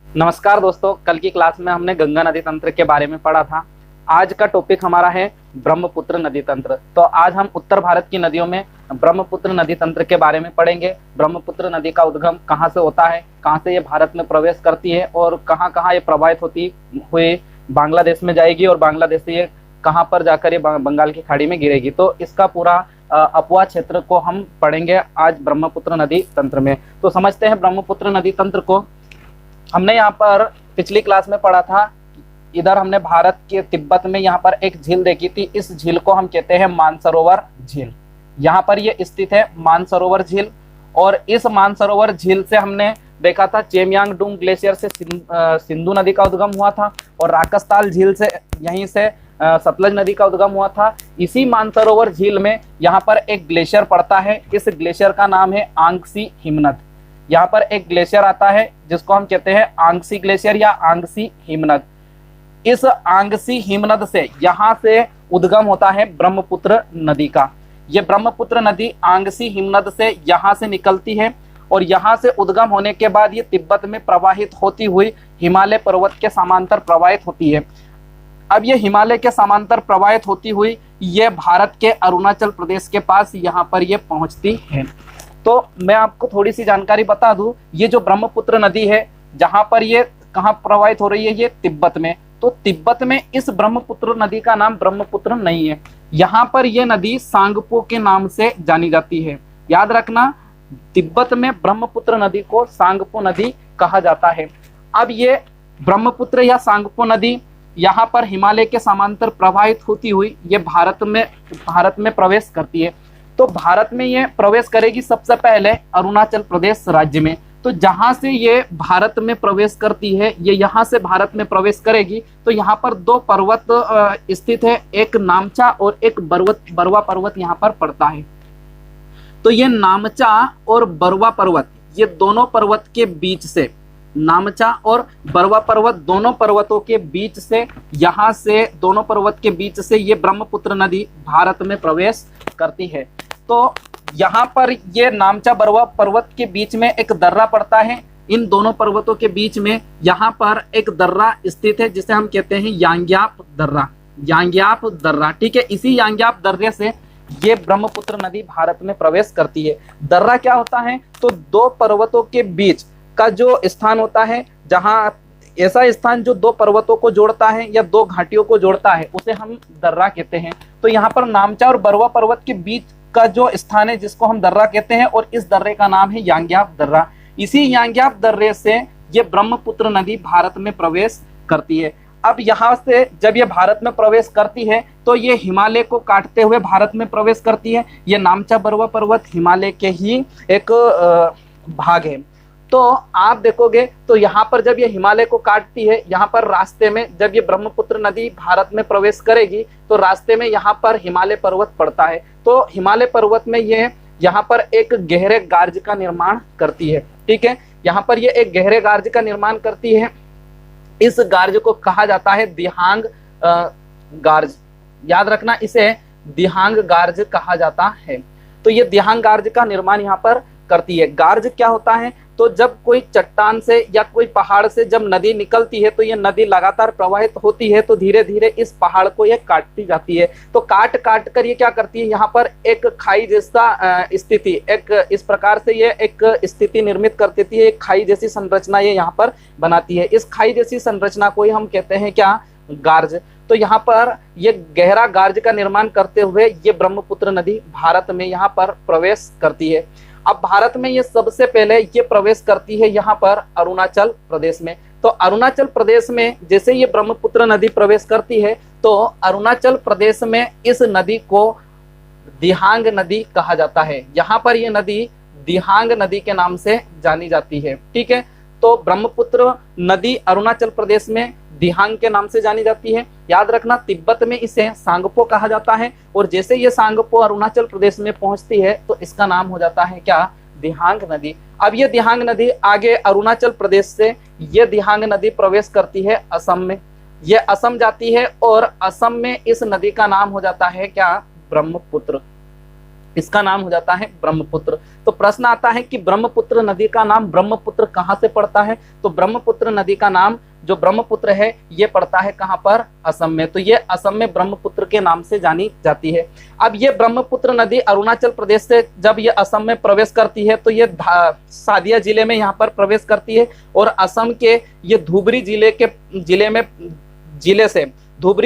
नमस्कार दोस्तों, कल की क्लास में हमने गंगा नदी तंत्र के बारे में पढ़ा था। आज का टॉपिक हमारा है ब्रह्मपुत्र नदी तंत्र। तो आज हम उत्तर भारत की नदियों में ब्रह्मपुत्र नदी तंत्र के बारे में पढ़ेंगे। ब्रह्मपुत्र नदी का उद्गम कहाँ से होता है, कहाँ से ये भारत में प्रवेश करती है और कहाँ कहाँ ये प्रवाहित होती हुई बांग्लादेश में जाएगी और बांग्लादेश से ये कहाँ पर जाकर ये बंगाल की खाड़ी में गिरेगी। तो इसका पूरा अपवा क्षेत्र को हम पढ़ेंगे आज ब्रह्मपुत्र नदी तंत्र में। तो समझते हैं ब्रह्मपुत्र नदी तंत्र को। हमने यहाँ पर पिछली क्लास में पढ़ा था, इधर हमने भारत के तिब्बत में यहाँ पर एक झील देखी थी। इस झील को हम कहते हैं मानसरोवर झील। यहाँ पर ये स्थित है मानसरोवर झील। और इस मानसरोवर झील से हमने देखा था चेमयांगडुंग ग्लेशियर से सिंधु नदी का उद्गम हुआ था और राकसताल झील से यहीं से सतलज नदी का उद्गम हुआ था। इसी मानसरोवर झील में यहाँ पर एक ग्लेशियर पड़ता है। इस ग्लेशियर का नाम है आंगसी हिमनद। यहाँ पर एक ग्लेशियर आता है जिसको हम कहते हैं आंगसी ग्लेशियर या आंगसी हिमनद। इस आंगसी हिमनद से यहाँ से उद्गम होता है ब्रह्मपुत्र नदी का। ये ब्रह्मपुत्र नदी आंगसी हिमनद से यहाँ से निकलती है और यहाँ से उद्गम होने के बाद ये तिब्बत में प्रवाहित होती हुई हिमालय पर्वत के समांतर प्रवाहित होती है। अब ये हिमालय के समांतर प्रवाहित होती हुई ये भारत के अरुणाचल प्रदेश के पास यहाँ पर ये पहुँचती है। तो मैं आपको थोड़ी सी जानकारी बता दूं, ये जो ब्रह्मपुत्र नदी है जहां पर ये कहां प्रवाहित हो रही है, ये तिब्बत में। तो तिब्बत में इस ब्रह्मपुत्र नदी का नाम ब्रह्मपुत्र नहीं है। यहाँ पर ये नदी सांगपो के नाम से जानी जाती है। याद रखना, तिब्बत में ब्रह्मपुत्र नदी को सांगपो नदी कहा जाता है। अब ये ब्रह्मपुत्र या सांगपो नदी यहाँ पर हिमालय के समांतर प्रवाहित होती हुई ये भारत में प्रवेश करती है। तो भारत में ये प्रवेश करेगी सबसे पहले अरुणाचल प्रदेश राज्य में। तो जहां से ये भारत में प्रवेश करती है, ये यहाँ से भारत में प्रवेश करेगी। तो यहाँ पर दो पर्वत स्थित है, एक नामचा और एक बरवा पर्वत यहाँ पर पड़ता है। तो ये नामचा और बरवा पर्वत, ये दोनों पर्वत के बीच से, नामचा और बरवा पर्वत दोनों पर्वतों के बीच से, यहाँ से दोनों पर्वत के बीच से ये ब्रह्मपुत्र नदी भारत में प्रवेश करती है। तो यहाँ पर ये नामचा बरवा पर्वत के बीच में एक दर्रा पड़ता है। इन दोनों पर्वतों के बीच में यहाँ पर एक दर्रा स्थित है जिसे हम कहते हैं यांग्याप दर्रा। यांग्याप दर्रा, ठीक है। इसी यांग्याप दर्रे से ये ब्रह्मपुत्र नदी भारत में प्रवेश करती है। दर्रा क्या होता है? तो दो पर्वतों के बीच का जो स्थान होता है, जहाँ ऐसा स्थान जो दो पर्वतों को जोड़ता है या दो घाटियों को जोड़ता है, उसे हम दर्रा कहते हैं। तो यहाँ पर नामचा और बरवा पर्वत के बीच का जो स्थान है जिसको हम दर्रा कहते हैं, और इस दर्रे का नाम है यांग्याप दर्रा। इसी यांग्याप दर्रे से ये ब्रह्मपुत्र नदी भारत में प्रवेश करती है। अब यहाँ से जब ये भारत में प्रवेश करती है तो ये हिमालय को काटते हुए भारत में प्रवेश करती है। ये नामचा बरवा पर्वत हिमालय के ही एक भाग है। तो आप देखोगे तो यहाँ पर जब ये हिमालय को काटती है, यहाँ पर रास्ते में जब ये ब्रह्मपुत्र नदी भारत में प्रवेश करेगी तो रास्ते में यहाँ पर हिमालय पर्वत पड़ता है। तो हिमालय पर्वत में ये यहाँ पर एक गहरे गार्ज का निर्माण करती है, ठीक है। यहाँ पर ये एक गहरे गार्ज का निर्माण करती है। इस गार्ज को कहा जाता है दिहांग गार्ज। याद रखना, इसे दिहांग गार्ज कहा जाता है। तो ये दिहांग गार्ज का निर्माण यहाँ पर करती है। गार्ज क्या होता है? तो जब कोई चट्टान से या कोई पहाड़ से जब नदी निकलती है तो ये नदी लगातार प्रवाहित होती है, तो धीरे धीरे इस पहाड़ को ये काटती जाती है। तो काट काट कर ये क्या करती है, यहाँ पर एक खाई जैसा स्थिति, एक इस प्रकार से ये एक स्थिति निर्मित कर देती है। एक खाई जैसी संरचना ये यहाँ पर बनाती है। इस खाई जैसी संरचना को ही हम कहते हैं क्या? गार्ज। तो यहाँ पर ये गहरा गार्ज का निर्माण करते हुए ये ब्रह्मपुत्र नदी भारत में यहाँ पर प्रवेश करती है। अब भारत में ये सबसे पहले ये प्रवेश करती है यहाँ पर अरुणाचल प्रदेश में। तो अरुणाचल प्रदेश में जैसे ये ब्रह्मपुत्र नदी प्रवेश करती है तो अरुणाचल प्रदेश में इस नदी को दिहांग नदी कहा जाता है। यहाँ पर ये नदी दिहांग नदी के नाम से जानी जाती है, ठीक है। तो ब्रह्मपुत्र नदी अरुणाचल प्रदेश में दिहांग के नाम से जानी जाती है। याद रखना, तिब्बत में इसे सांगपो कहा जाता है और जैसे ये सांगपो अरुणाचल प्रदेश में पहुंचती है तो इसका नाम हो जाता है क्या? दिहांग नदी। अब ये दिहांग नदी आगे अरुणाचल प्रदेश से ये दिहांग नदी प्रवेश करती है असम में। ये असम जाती है और असम में इस नदी का नाम हो जाता है क्या? ब्रह्मपुत्र। इसका नाम हो जाता है ब्रह्मपुत्र। तो प्रश्न आता है कि ब्रह्मपुत्र नदी का नाम ब्रह्मपुत्र कहाँ से पड़ता है? तो ब्रह्मपुत्र नदी का नाम जो ब्रह्मपुत्र है ये पड़ता है कहाँ पर? असम में। तो ये असम में ब्रह्मपुत्र के नाम से जानी जाती है। अब ये ब्रह्मपुत्र नदी अरुणाचल प्रदेश से जब ये असम में प्रवेश करती है तो ये सादिया जिले में यहाँ पर प्रवेश करती है और असम के ये धुबरी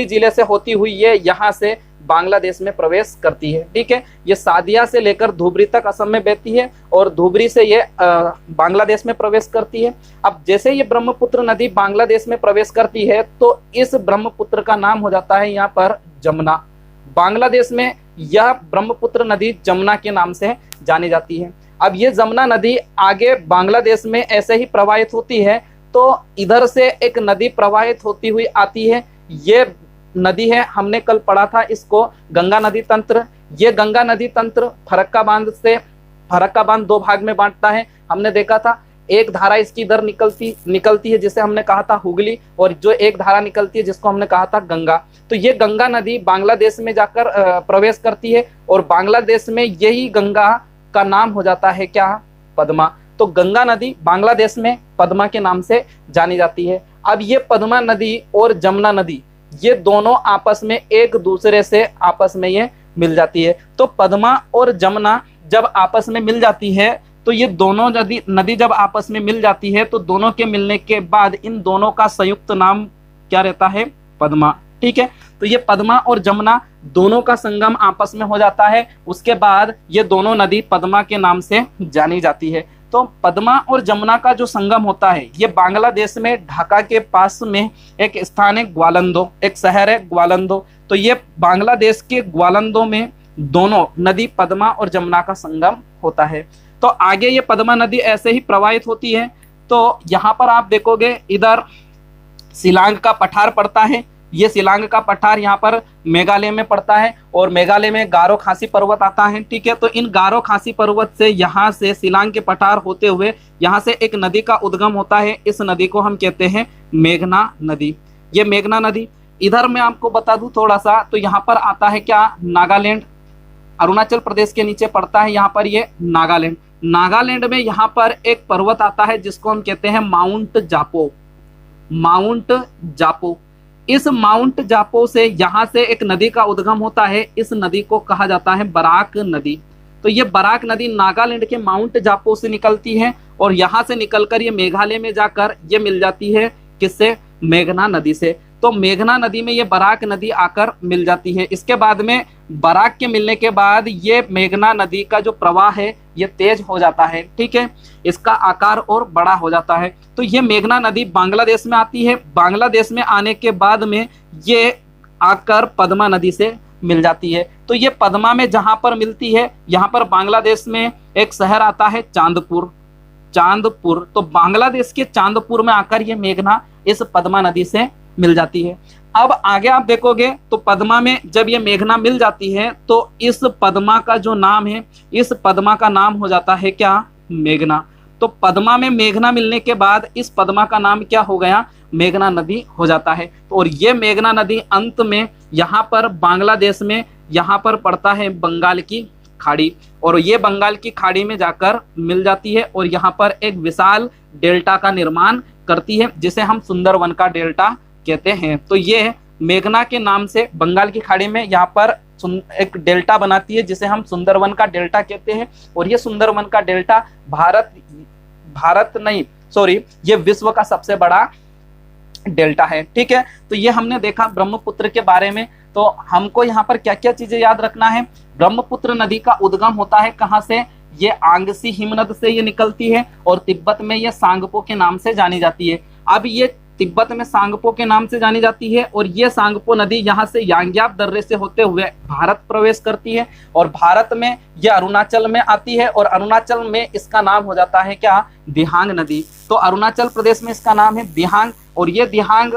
जिले से होती हुई ये यहाँ से बांग्लादेश में प्रवेश करती है। ठीक है, ये सादिया से लेकर धुबरी तक असम में बहती है और धुबरी से ये बांग्लादेश में प्रवेश करती है। अब जैसे ये ब्रह्मपुत्र नदी बांग्लादेश में प्रवेश करती है तो इस ब्रह्मपुत्र का नाम हो जाता है यहाँ पर जमुना। बांग्लादेश में यह ब्रह्मपुत्र नदी जमुना के नाम से जानी जाती है। अब ये जमुना नदी आगे बांग्लादेश में ऐसे ही प्रवाहित होती है तो इधर से एक नदी प्रवाहित होती हुई आती है। ये नदी है, हमने कल पढ़ा था इसको गंगा नदी तंत्र। ये गंगा नदी तंत्र फरक्का बांध दो भाग में बांटता है। हमने देखा था एक धारा इसकी इधर निकलती है जिसे हमने कहा था हुगली, और जो एक धारा निकलती है जिसको हमने कहा था गंगा। तो ये गंगा नदी बांग्लादेश में जाकर प्रवेश करती है और बांग्लादेश में यही गंगा का नाम हो जाता है क्या? पद्मा। तो गंगा नदी बांग्लादेश में पद्मा के नाम से जानी जाती है। अब ये पद्मा नदी और जमुना नदी ये दोनों आपस में एक दूसरे से आपस में ये मिल जाती है। तो पद्मा और जमुना जब आपस में मिल जाती है तो ये दोनों नदी जब आपस में मिल जाती है तो दोनों के मिलने के बाद इन दोनों का संयुक्त नाम क्या रहता है? पद्मा। ठीक है, तो ये पद्मा और जमुना दोनों का संगम आपस में हो जाता है। उसके बाद ये दोनों नदी पद्मा के नाम से जानी जाती है। तो पद्मा और जमुना का जो संगम होता है ये बांग्लादेश में ढाका के पास में एक स्थान है ग्वालंदो, एक शहर है ग्वालंदो। तो ये बांग्लादेश के ग्वालंदो में दोनों नदी पद्मा और जमुना का संगम होता है। तो आगे ये पद्मा नदी ऐसे ही प्रवाहित होती है। तो यहाँ पर आप देखोगे इधर शिलांग का पठार पड़ता है। ये शिलांग का पठार यहाँ पर मेघालय में पड़ता है और मेघालय में गारो खासी पर्वत आता है। ठीक है, तो इन गारो खासी पर्वत से यहाँ से शिलांग के पठार होते हुए यहाँ से एक नदी का उद्गम होता है। इस नदी को हम कहते हैं मेघना नदी। ये मेघना नदी इधर मैं आपको बता दूं थोड़ा सा, तो यहाँ पर आता है क्या? नागालैंड। अरुणाचल प्रदेश के नीचे पड़ता है यहाँ पर ये नागालैंड। नागालैंड में यहाँ पर एक पर्वत आता है जिसको हम कहते हैं माउंट जापो। माउंट जापो, इस माउंट जापो से यहाँ से एक नदी का उद्गम होता है। इस नदी को कहा जाता है बराक नदी। तो ये बराक नदी नागालैंड के माउंट जापो से निकलती है और यहाँ से निकलकर ये मेघालय में जाकर ये मिल जाती है किससे? मेघना नदी से। तो मेघना नदी में ये बराक नदी आकर मिल जाती है। इसके बाद में बराक के मिलने के बाद ये मेघना नदी का जो प्रवाह है ये तेज हो जाता है। ठीक है, इसका आकार और बड़ा हो जाता है। तो ये मेघना नदी बांग्लादेश में आती है। बांग्लादेश में आने के बाद में ये आकर पद्मा नदी से मिल जाती है। तो ये पद्मा में जहां पर मिलती है यहाँ पर बांग्लादेश में एक शहर आता है चांदपुर। तो बांग्लादेश के चांदपुर में आकर ये मेघना इस पद्मा नदी से मिल जाती है। अब आगे आप देखोगे तो पद्मा में जब ये मेघना मिल जाती है तो इस पद्मा का जो नाम है, इस पद्मा का नाम हो जाता है क्या? मेघना। तो पद्मा में मेघना मिलने के बाद इस पद्मा का नाम क्या हो गया? मेघना नदी हो जाता है। और ये मेघना नदी अंत में यहाँ पर बांग्लादेश में यहाँ पर पड़ता है बंगाल की खाड़ी, और ये बंगाल की खाड़ी में जाकर मिल जाती है और यहाँ पर एक विशाल डेल्टा का निर्माण करती है जिसे हम सुंदरवन का डेल्टा कहते हैं। तो ये मेघना के नाम से बंगाल की खाड़ी में यहाँ पर एक डेल्टा बनाती है जिसे हम सुंदरवन का डेल्टा कहते हैं। और ये सुंदरवन का डेल्टा ये विश्व का सबसे बड़ा डेल्टा है। ठीक है, तो ये हमने देखा ब्रह्मपुत्र के बारे में। तो हमको यहाँ पर क्या क्या चीजें याद रखना है? ब्रह्मपुत्र नदी का उद्गम होता है कहाँ से? ये आंगसी हिमनद से ये निकलती है और तिब्बत में ये सांगपो के नाम से जानी जाती है। अब ये तिब्बत में सांगपो के नाम से जानी जाती है और ये सांगपो नदी यहाँ से यांग्याप दर्रे से होते हुए भारत प्रवेश करती है और भारत में ये अरुणाचल में आती है और अरुणाचल में इसका नाम हो जाता है क्या? दिहांग नदी। तो अरुणाचल प्रदेश में इसका नाम है दिहांग और ये दिहांग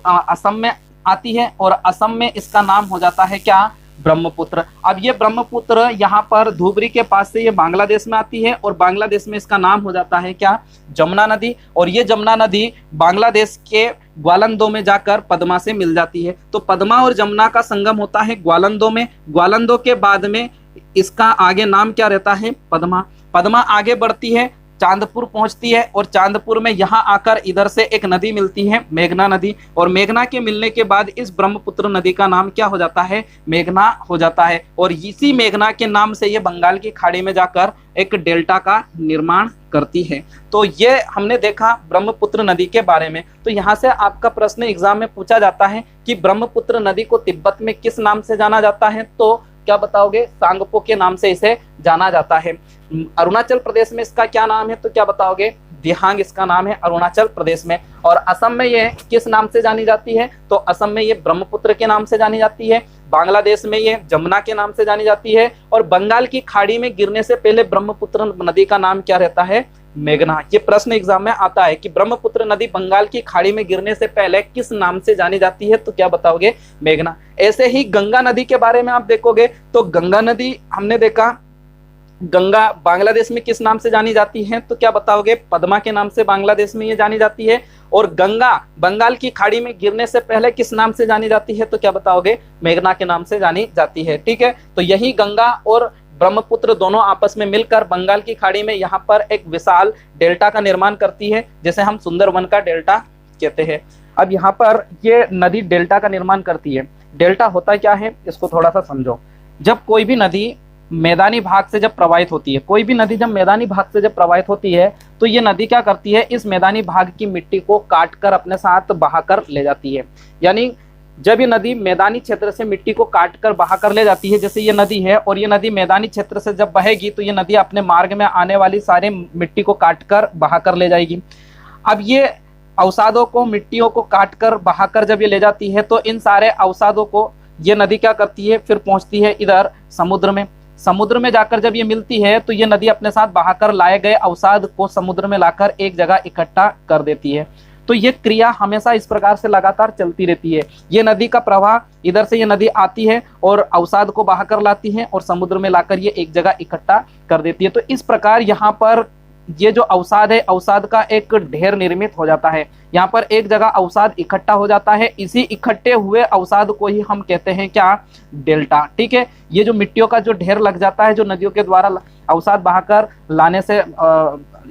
असम में आती है और असम में इसका नाम हो जाता है क्या? ब्रह्मपुत्र। अब ये ब्रह्मपुत्र यहाँ पर धुबरी के पास से ये बांग्लादेश में आती है और बांग्लादेश में इसका नाम हो जाता है क्या? जमुना नदी। और ये जमुना नदी बांग्लादेश के ग्वालंदो में जाकर पद्मा से मिल जाती है। तो पद्मा और जमुना का संगम होता है ग्वालंदो में। ग्वालंदो के बाद में इसका आगे नाम क्या रहता है, पद्मा। पद्मा आगे बढ़ती है, चांदपुर पहुंचती है और चांदपुर में यहाँ आकर इधर से एक नदी मिलती है, मेघना नदी। और मेघना के मिलने के बाद इस ब्रह्मपुत्र नदी का नाम क्या हो जाता है, मेघना हो जाता है। और इसी मेघना के नाम से ये बंगाल की खाड़ी में जाकर एक डेल्टा का निर्माण करती है। तो ये हमने देखा ब्रह्मपुत्र नदी के बारे में। तो यहाँ से आपका प्रश्न एग्जाम में पूछा जाता है कि ब्रह्मपुत्र नदी को तिब्बत में किस नाम से जाना जाता है, तो क्या बताओगे, सांगपो के नाम से इसे जाना जाता है। अरुणाचल प्रदेश में इसका क्या नाम है, तो क्या बताओगे, दिहांग इसका नाम है अरुणाचल प्रदेश में। और असम में ये किस नाम से जानी जाती है, तो असम में ये ब्रह्मपुत्र के नाम से जानी जाती है। बांग्लादेश में ये जमुना के नाम से जानी जाती है। और बंगाल की खाड़ी में गिरने से पहले ब्रह्मपुत्र नदी का नाम क्या रहता है, मेघना। ये प्रश्न एग्जाम में आता है कि ब्रह्मपुत्र नदी बंगाल की खाड़ी में गिरने से पहले किस नाम से जानी जाती है, तो क्या बताओगे, मेघना। ऐसे ही गंगा नदी के बारे में आप देखोगे तो गंगा नदी हमने देखा, गंगा बांग्लादेश में किस नाम से जानी जाती है, तो क्या बताओगे, पद्मा के नाम से बांग्लादेश में ये जानी जाती है। और गंगा बंगाल की खाड़ी में गिरने से पहले किस नाम से जानी जाती है, तो क्या बताओगे, मेघना के नाम से जानी जाती है। ठीक है, तो यही गंगा और ब्रह्मपुत्र दोनों आपस में मिलकर बंगाल की खाड़ी में यहाँ पर एक विशाल डेल्टा का निर्माण करती है, जिसे हम सुंदरवन का डेल्टा कहते हैं। अब यहाँ पर ये नदी डेल्टा का निर्माण करती है। डेल्टा होता क्या है, इसको थोड़ा सा समझो। जब कोई भी नदी मैदानी भाग से जब प्रवाहित होती है, कोई भी नदी जब मैदानी भाग से जब प्रवाहित होती है, तो ये नदी क्या करती है, इस मैदानी भाग की मिट्टी को काट कर अपने साथ बहाकर ले जाती है। यानी जब ये नदी मैदानी क्षेत्र से मिट्टी को काट कर बहाकर ले जाती है, जैसे ये नदी है और ये नदी मैदानी क्षेत्र से जब बहेगी, तो ये नदी अपने मार्ग में आने वाली सारे मिट्टी को काट कर बहाकर ले जाएगी। अब ये अवसादों को, मिट्टियों को काट कर बहाकर जब ये ले जाती है, तो इन सारे अवसादों को ये नदी क्या करती है, फिर पहुंचती है इधर समुद्र में। समुद्र में जाकर जब ये मिलती है, तो ये नदी अपने साथ बहाकर लाए गए अवसाद को समुद्र में लाकर एक जगह इकट्ठा कर देती है। तो ये क्रिया हमेशा इस प्रकार से लगातार चलती रहती है। ये नदी का प्रवाह, इधर से ये नदी आती है और अवसाद को बहाकर लाती है और समुद्र में लाकर ये एक जगह इकट्ठा कर देती है। तो इस प्रकार यहाँ पर ये जो अवसाद है, अवसाद का एक ढेर निर्मित हो जाता है। यहाँ पर एक जगह अवसाद इकट्ठा हो जाता है। इसी इकट्ठे हुए अवसाद को ही हम कहते हैं क्या, डेल्टा। ठीक है, ये जो मिट्टियों का जो ढेर लग जाता है, जो नदियों के द्वारा अवसाद बहाकर लाने से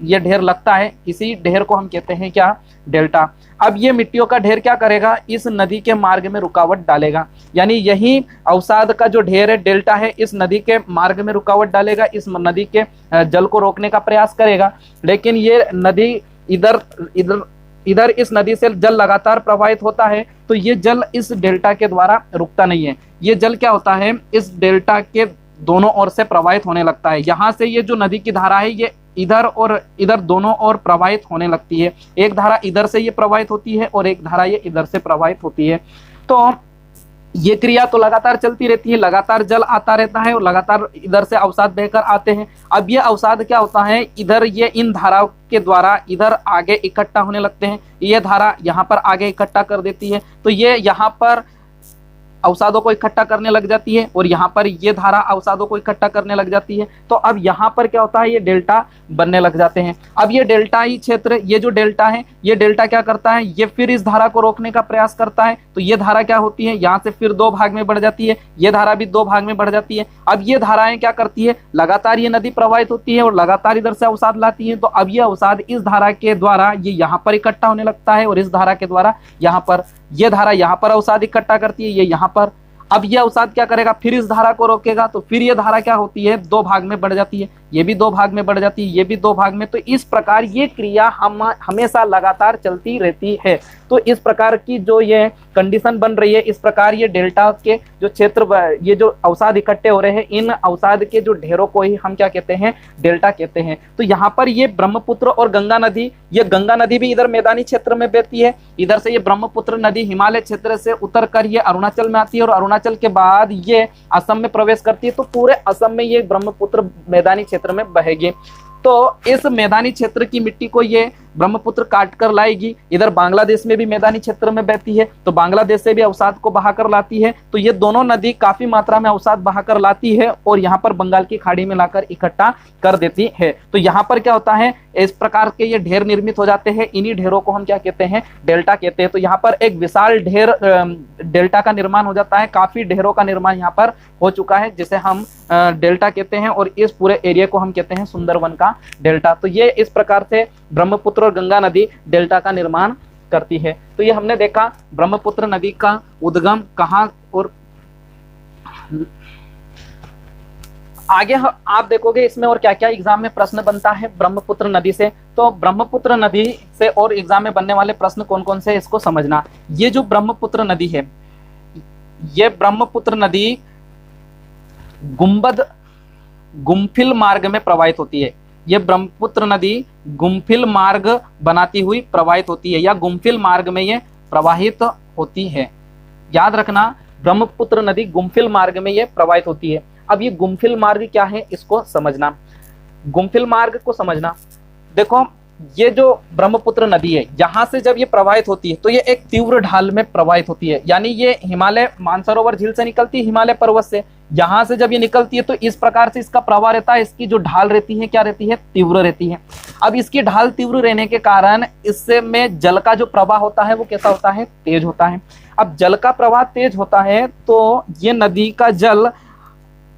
ये ढेर लगता है, इसी ढेर को हम कहते हैं क्या, डेल्टा। अब ये मिट्टियों का ढेर क्या करेगा, इस नदी के मार्ग में रुकावट डालेगा। यानी यही अवसाद का जो ढेर है, डेल्टा है, इस नदी के मार्ग में रुकावट डालेगा, इस नदी के जल को रोकने का प्रयास करेगा। लेकिन ये नदी इधर इस नदी से जल लगातार प्रवाहित होता है, तो ये जल इस डेल्टा के द्वारा रुकता नहीं है। ये जल क्या होता है, इस डेल्टा के दोनों ओर से प्रवाहित होने लगता है। यहाँ से ये जो नदी की धारा है, ये इधर और इधर दोनों ओर प्रवाहित होने लगती है। एक धारा इधर से ये प्रवाहित होती है और एक धारा ये इधर से प्रवाहित होती है। तो ये क्रिया तो लगातार चलती रहती है, लगातार जल आता रहता है और लगातार इधर से अवसाद बहकर आते हैं। अब ये अवसाद क्या होता है, इधर ये इन धाराओं के द्वारा इधर आगे इकट्ठा होने लगते हैं। ये धारा यहाँ पर आगे इकट्ठा कर देती है, तो ये यहाँ पर अवसादों को इकट्ठा करने लग जाती है और यहाँ पर ये धारा अवसादों को इकट्ठा करने लग जाती है। तो अब यहाँ पर क्या होता है, ये डेल्टा बनने लग जाते हैं। अब ये डेल्टाई क्षेत्र, ये जो डेल्टा है, ये डेल्टा क्या करता है, ये फिर इस धारा को रोकने का प्रयास करता है। तो ये धारा क्या होती है, यहाँ से फिर दो भाग में बढ़ जाती है, ये धारा भी दो भाग में बढ़ जाती है। अब ये धाराएं क्या करती है, लगातार ये नदी प्रवाहित होती है और लगातार इधर से अवसाद लाती है। तो अब ये अवसाद इस धारा के द्वारा ये यहाँ पर इकट्ठा होने लगता है और इस धारा के द्वारा यहाँ पर, ये धारा यहाँ पर अवसाद इकट्ठा करती है, ये यहाँ पर। अब ये अवसाद क्या करेगा, फिर इस धारा को रोकेगा, तो फिर ये धारा क्या होती है, दो भाग में बढ़ जाती है, ये भी दो भाग में बढ़ जाती है, ये भी दो भाग में। तो इस प्रकार ये क्रिया हमेशा लगातार चलती रहती है। तो इस प्रकार की जो ये कंडीशन बन रही है, इस प्रकार ये डेल्टा के जो क्षेत्र, ये जो अवसाद इकट्ठे हो रहे हैं, इन अवसाद के जो ढेरों को ही हम क्या कहते हैं, डेल्टा कहते हैं। तो यहाँ पर ये ब्रह्मपुत्र और गंगा नदी, ये गंगा नदी भी इधर मैदानी क्षेत्र में बहती है, इधर से ये ब्रह्मपुत्र नदी हिमालय क्षेत्र से उतर कर ये अरुणाचल में आती है और अरुणाचल के बाद ये असम में प्रवेश करती है। तो पूरे असम में ये ब्रह्मपुत्र मैदानी क्षेत्र में बहेगी। तो इस मैदानी क्षेत्र की मिट्टी को ये ब्रह्मपुत्र काट कर लाएगी, इधर बांग्लादेश में भी मैदानी क्षेत्र में बहती है तो बांग्लादेश से भी अवसाद को बहाकर लाती है। तो ये दोनों नदी काफी मात्रा में अवसाद बहाकर लाती है और यहाँ पर बंगाल की खाड़ी में लाकर इकट्ठा कर देती है। तो यहाँ पर क्या होता है, इस प्रकार के ये ढेर निर्मित हो जाते हैं। इन्हीं ढेरों को हम क्या कहते हैं, डेल्टा कहते हैं। तो यहाँ पर एक विशाल ढेर डेल्टा का निर्माण हो जाता है, काफी ढेरों का निर्माण यहाँ पर हो चुका है जिसे हम डेल्टा कहते हैं और इस पूरे एरिया को हम कहते हैं सुंदरवन का डेल्टा। तो ये इस प्रकार से ब्रह्मपुत्र और गंगा नदी डेल्टा का निर्माण करती है। तो ये हमने देखा ब्रह्मपुत्र नदी का उद्गम कहाँ और आगे आप देखोगे इसमें और क्या क्या एग्जाम में प्रश्न बनता है ब्रह्मपुत्र नदी से। तो ब्रह्मपुत्र नदी से और एग्जाम में बनने वाले प्रश्न कौन कौन से इसको समझना। ये जो ब्रह्मपुत्र नदी है, ये ब्रह्मपुत्र नदी गुम्फिल मार्ग में प्रवाहित होती है। ये ब्रह्मपुत्र नदी गुम्फिल मार्ग बनाती हुई प्रवाहित होती है या गुम्फिल मार्ग में ये प्रवाहित होती है। याद रखना, ब्रह्मपुत्र नदी गुम्फिल मार्ग में ये प्रवाहित होती है। अब ये गुम्फिल मार्ग क्या है इसको समझना। गुम्फिल मार्ग को समझना, देखो ये जो ब्रह्मपुत्र नदी है यहाँ से जब ये प्रवाहित होती है तो ये एक तीव्र ढाल में प्रवाहित होती है, यानी ये हिमालय मानसरोवर झील से निकलती है, हिमालय पर्वत से। यहाँ से जब ये निकलती है तो इस प्रकार से इसका प्रवाह रहता है, इसकी जो ढाल रहती है क्या रहती है, तीव्र रहती है। अब इसकी ढाल तीव्र रहने के कारण इससे में जल का जो प्रवाह होता है वो कैसा होता है, तेज होता है। अब जल का प्रवाह तेज होता है तो ये नदी का जल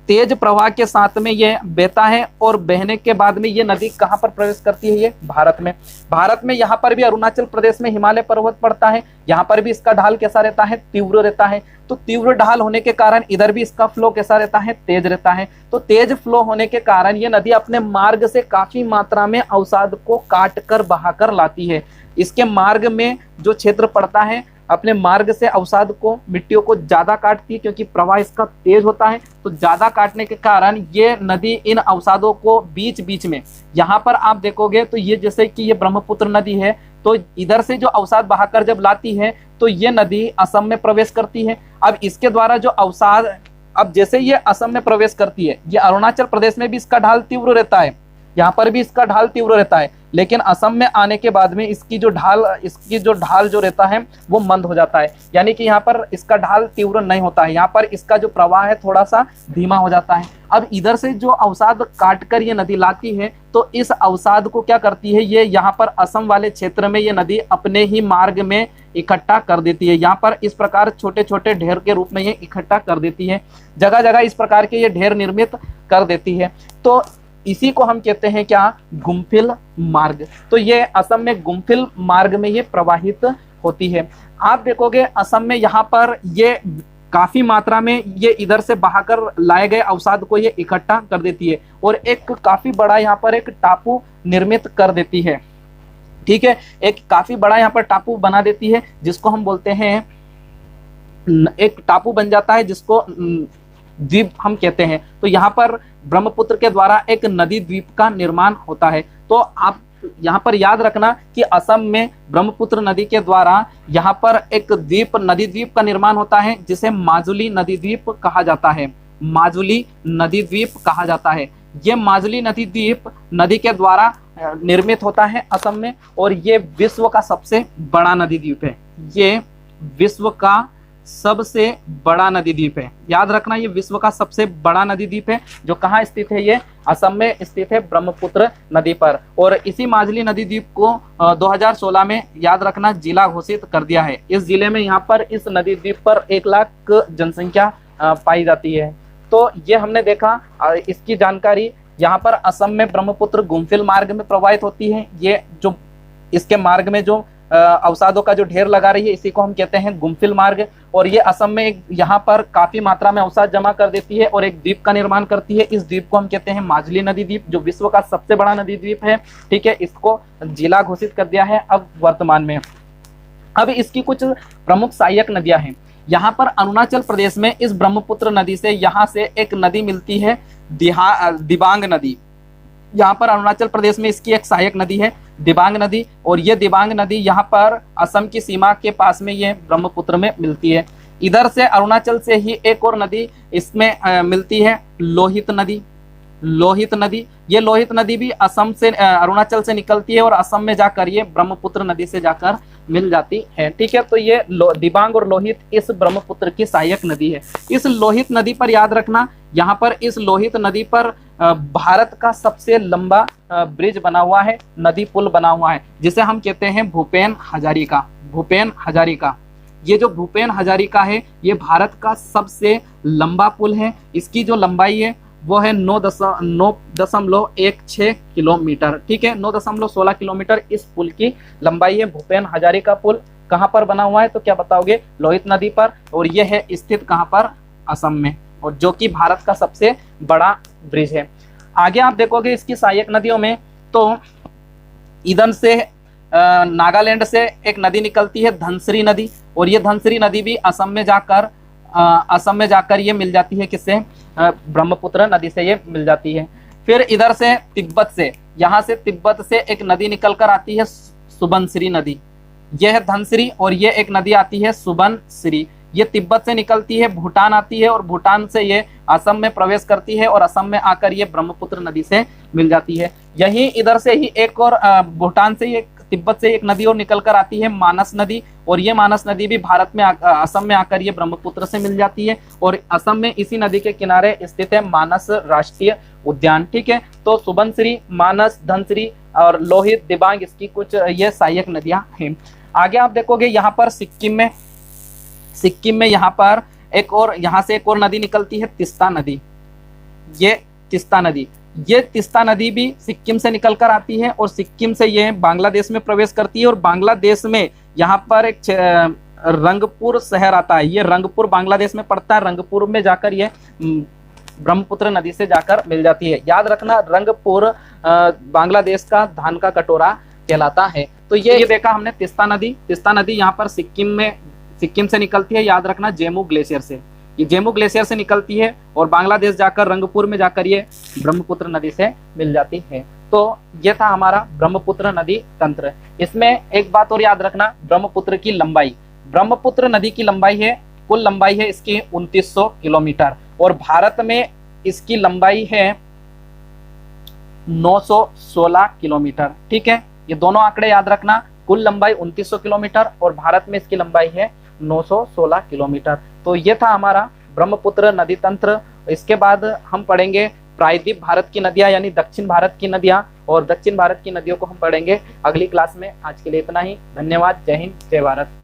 तेज प्रवाह के साथ में ये बहता है और बहने के बाद में ये नदी कहाँ पर प्रवेश करती है, ये भारत में। भारत में यहाँ पर भी अरुणाचल प्रदेश में हिमालय पर्वत पड़ता है, यहाँ पर भी इसका ढाल कैसा रहता है, तीव्र रहता है। तो तीव्र ढाल होने के कारण इधर भी इसका फ्लो कैसा रहता है, तेज रहता है। तो तेज फ्लो होने के कारण ये नदी अपने मार्ग से काफी मात्रा में अवसाद को काट कर बहाकर लाती है। इसके मार्ग में जो क्षेत्र पड़ता है अपने मार्ग से अवसाद को, मिट्टियों को ज्यादा काटती है क्योंकि प्रवाह इसका तेज होता है। तो ज्यादा काटने के कारण ये नदी इन अवसादों को बीच बीच में, यहाँ पर आप देखोगे तो ये जैसे कि ये ब्रह्मपुत्र नदी है तो इधर से जो अवसाद बहाकर जब लाती है तो ये नदी असम में प्रवेश करती है। अब इसके द्वारा जो अवसाद, अब जैसे ये असम में प्रवेश करती है, ये अरुणाचल प्रदेश में भी इसका ढाल तीव्र रहता है, यहाँ पर भी इसका ढाल तीव्र रहता है, लेकिन असम में आने के बाद में इसकी जो ढाल जो रहता है वो मंद हो जाता है, यानी कि यहाँ पर इसका ढाल तीव्र नहीं होता है, यहाँ पर इसका जो प्रवाह है थोड़ा सा धीमा हो जाता है। अब इधर से जो अवसाद काटकर ये नदी लाती है तो इस अवसाद को क्या करती है, ये यहाँ पर असम वाले क्षेत्र में ये नदी अपने ही मार्ग में इकट्ठा कर देती है। यहाँ पर इस प्रकार छोटे छोटे ढेर के रूप में ये इकट्ठा कर देती है, जगह जगह इस प्रकार के ये ढेर निर्मित कर देती है। तो इसी को हम कहते हैं क्या, गुम्फिल मार्ग। तो ये असम में गुम्फिल मार्ग में ये प्रवाहित होती है। आप देखोगे असम में यहाँ पर ये काफी मात्रा में ये इधर से बहाकर लाए गए अवसाद को ये इकट्ठा कर देती है और एक काफी बड़ा यहाँ पर एक टापू निर्मित कर देती है। ठीक है, एक काफी बड़ा यहाँ पर टापू बना देती है जिसको हम बोलते हैं, एक टापू बन जाता है जिसको द्वीप हम कहते हैं। तो यहाँ पर ब्रह्मपुत्र के द्वारा एक नदी द्वीप का निर्माण होता है। तो आप यहाँ पर याद रखना कि असम में ब्रह्मपुत्र नदी के द्वारा यहाँ पर एक द्वीप, नदी द्वीप का निर्माण होता है जिसे माजुली नदी द्वीप कहा जाता है। माजुली नदी द्वीप कहा जाता है। ये माजुली नदी द्वीप नदी के द्वारा निर्मित होता है असम में और ये विश्व का सबसे बड़ा नदी द्वीप है। ये विश्व का सबसे बड़ा नदी द्वीप है। याद रखना, ये विश्व का सबसे बड़ा नदी द्वीप है जो कहाँ स्थित है, ये असम में स्थित है, ब्रह्मपुत्र नदी पर। और इसी माजुली नदी द्वीप को 2016 में याद रखना जिला घोषित कर दिया है। इस जिले में यहाँ पर इस नदी द्वीप पर 1 लाख जनसंख्या पाई जाती है। तो ये हमने देखा, इसकी जानकारी। यहाँ पर असम में ब्रह्मपुत्र गुम्फिल मार्ग में प्रवाहित होती है। ये जो इसके मार्ग में जो अवसादों का जो ढेर लगा रही है इसी को हम कहते हैं गुम्फिल मार्ग। और ये असम में यहाँ पर काफी मात्रा में अवसाद जमा कर देती है और एक द्वीप का निर्माण करती है। इस द्वीप को हम कहते हैं माजुली नदी द्वीप, जो विश्व का सबसे बड़ा नदी द्वीप है। ठीक है, इसको जिला घोषित कर दिया है अब वर्तमान में। अब इसकी कुछ प्रमुख सहायक नदियां हैं। यहाँ पर अरुणाचल प्रदेश में इस ब्रह्मपुत्र नदी से यहाँ से एक नदी मिलती है दिबांग नदी। यहाँ पर अरुणाचल प्रदेश में इसकी एक सहायक नदी है दिबांग नदी, और ये दिबांग नदी यहाँ पर असम की सीमा के पास में ये ब्रह्मपुत्र में मिलती है। इधर से अरुणाचल से ही एक और नदी इसमें मिलती है, लोहित नदी। लोहित नदी। ये लोहित नदी भी असम से अरुणाचल से निकलती है और असम में जाकर ये ब्रह्मपुत्र नदी से जाकर मिल जाती है। ठीक है, तो ये दिबांग और लोहित इस ब्रह्मपुत्र की सहायक नदी है। इस लोहित नदी पर याद रखना, यहाँ पर इस लोहित नदी पर भारत का सबसे लंबा ब्रिज बना हुआ है, नदी पुल बना हुआ है, जिसे हम कहते हैं भूपेन हजारिका। भूपेन हजारिका, ये जो भूपेन हजारिका है ये भारत का सबसे लंबा पुल है। इसकी जो लंबाई है वो है 9.16 किलोमीटर। ठीक है, 9.16 किलोमीटर इस पुल की लंबाई है। भूपेन हजारिका पुल कहाँ पर बना हुआ है तो क्या बताओगे? लोहित नदी पर, और ये है स्थित कहाँ पर? असम में, और जो कि भारत का सबसे बड़ा ब्रिज है। आगे आप देखोगे इसकी सहायक नदियों में तो इधर से नागालैंड से एक नदी निकलती है धनसरी नदी, और ये धनसरी नदी भी असम में जाकर ये मिल जाती है। किससे? ब्रह्मपुत्र नदी से ये मिल जाती है। फिर इधर से तिब्बत से, यहाँ से तिब्बत से एक नदी निकल कर आती है सुबनसिरी नदी। यह है धनसरी, और ये एक नदी आती है सुबनसिरी। ये तिब्बत से निकलती है, भूटान आती है, और भूटान से ये असम में प्रवेश करती है, और असम में आकर ये ब्रह्मपुत्र नदी से मिल जाती है। यही इधर से ही एक और भूटान से ये तिब्बत से एक नदी और निकल कर आती है मानस नदी, और ये मानस नदी भी भारत में असम में आकर ये ब्रह्मपुत्र से मिल जाती है, और असम में इसी नदी के किनारे स्थित है मानस राष्ट्रीय उद्यान। ठीक है, तो सुबनसिरी, मानस, धनसिरी और लोहित, दिबांग इसकी कुछ ये सहायक नदियां हैं। आगे आप देखोगे यहाँ पर सिक्किम में यहाँ पर एक और, यहाँ से एक और नदी निकलती है तिस्ता नदी। ये तिस्ता नदी भी सिक्किम से निकल कर आती है, और सिक्किम से ये बांग्लादेश में प्रवेश करती है, और बांग्लादेश में यहाँ पर एक रंगपुर शहर आता है। ये रंगपुर बांग्लादेश में पड़ता है। रंगपुर में जाकर ये ब्रह्मपुत्र नदी से जाकर मिल जाती है। याद रखना, रंगपुर बांग्लादेश का धान का कटोरा कहलाता है। तो ये देखा हमने तिस्ता नदी यहाँ पर सिक्किम से निकलती है। याद रखना, जेमू ग्लेशियर से, ये जेमू ग्लेशियर से निकलती है, और बांग्लादेश जाकर रंगपुर में जाकर ये ब्रह्मपुत्र नदी से मिल जाती है। तो ये था हमारा ब्रह्मपुत्र नदी तंत्र। इसमें एक बात और याद रखना, ब्रह्मपुत्र की लंबाई, ब्रह्मपुत्र नदी की लंबाई है, कुल लंबाई है इसकी 2900 किलोमीटर, और भारत में इसकी लंबाई है 916 किलोमीटर। ठीक है, ये दोनों आंकड़े याद रखना, कुल लंबाई 2900 किलोमीटर और भारत में इसकी लंबाई है 916 किलोमीटर। तो ये था हमारा ब्रह्मपुत्र नदी तंत्र। इसके बाद हम पढ़ेंगे प्रायद्वीप भारत की नदियां, यानी दक्षिण भारत की नदियां, और दक्षिण भारत की नदियों को हम पढ़ेंगे अगली क्लास में। आज के लिए इतना ही, धन्यवाद। जय हिंद, जय भारत।